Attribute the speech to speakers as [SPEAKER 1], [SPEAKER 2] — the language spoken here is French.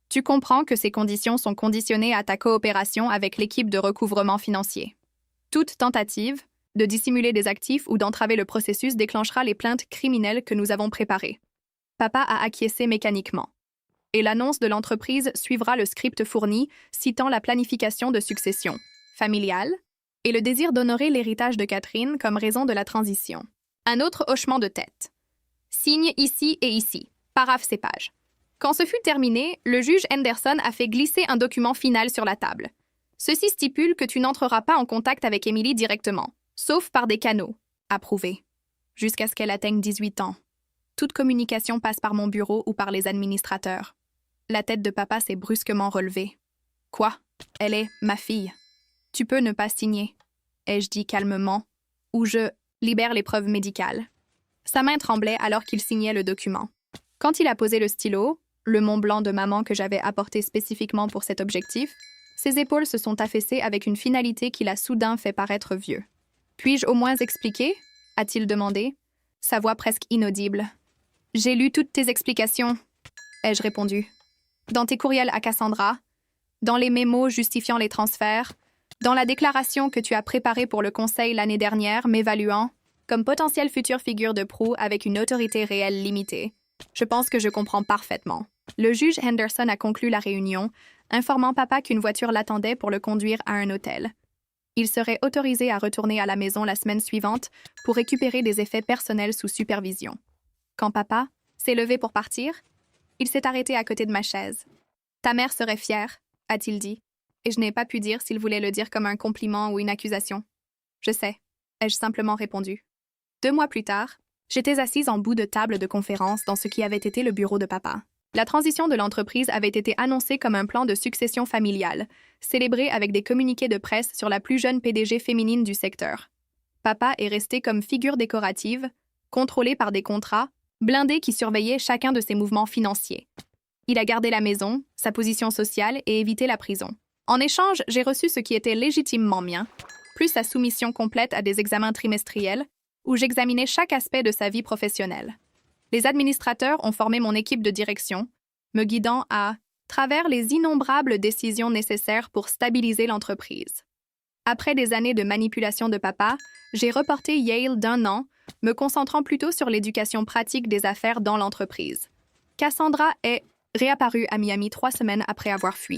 [SPEAKER 1] Tu comprends que ces conditions sont conditionnées à ta coopération avec l'équipe de recouvrement financier. Toute tentative de dissimuler des actifs ou d'entraver le processus déclenchera les plaintes criminelles que nous avons préparées. Papa a acquiescé mécaniquement. Et l'annonce de l'entreprise suivra le script fourni citant la planification de succession familiale et le désir d'honorer l'héritage de Catherine comme raison de la transition. Un autre hochement de tête. Signe ici et ici. Paraphe ces pages. Quand ce fut terminé, le juge Henderson a fait glisser un document final sur la table. Ceci stipule que tu n'entreras pas en contact avec Emily directement, sauf par des canaux. Approuvé. Jusqu'à ce qu'elle atteigne 18 ans. Toute communication passe par mon bureau ou par les administrateurs. La tête de papa s'est brusquement relevée. Quoi? Elle est ma fille. Tu peux ne pas signer, ai-je dit calmement, ou je libère les preuves médicales. Sa main tremblait alors qu'il signait le document. Quand il a posé le stylo, le Mont Blanc de maman que j'avais apporté spécifiquement pour cet objectif, ses épaules se sont affaissées avec une finalité qui l'a soudain fait paraître vieux. Puis-je au moins expliquer? A-t-il demandé, sa voix presque inaudible. J'ai lu toutes tes explications, ai-je répondu. Dans tes courriels à Cassandra, dans les mémos justifiant les transferts, dans la déclaration que tu as préparée pour le conseil l'année dernière, m'évaluant comme potentielle future figure de proue avec une autorité réelle limitée. Je pense que je comprends parfaitement. Le juge Henderson a conclu la réunion, informant papa qu'une voiture l'attendait pour le conduire à un hôtel. Il serait autorisé à retourner à la maison la semaine suivante pour récupérer des effets personnels sous supervision. Quand papa s'est levé pour partir, il s'est arrêté à côté de ma chaise. « Ta mère serait fière », a-t-il dit, et je n'ai pas pu dire s'il voulait le dire comme un compliment ou une accusation. « Je sais », ai-je simplement répondu. 2 mois plus tard, j'étais assise en bout de table de conférence dans ce qui avait été le bureau de papa. La transition de l'entreprise avait été annoncée comme un plan de succession familiale, célébré avec des communiqués de presse sur la plus jeune PDG féminine du secteur. Papa est resté comme figure décorative, contrôlé par des contrats, blindés qui surveillaient chacun de ses mouvements financiers. Il a gardé la maison, sa position sociale et évité la prison. En échange, j'ai reçu ce qui était légitimement mien, plus sa soumission complète à des examens trimestriels, où j'examinais chaque aspect de sa vie professionnelle. Les administrateurs ont formé mon équipe de direction, me guidant à travers les innombrables décisions nécessaires pour stabiliser l'entreprise. Après des années de manipulation de papa, j'ai reporté Yale d'1 an, me concentrant plutôt sur l'éducation pratique des affaires dans l'entreprise. Cassandra est réapparue à Miami 3 semaines après avoir fui.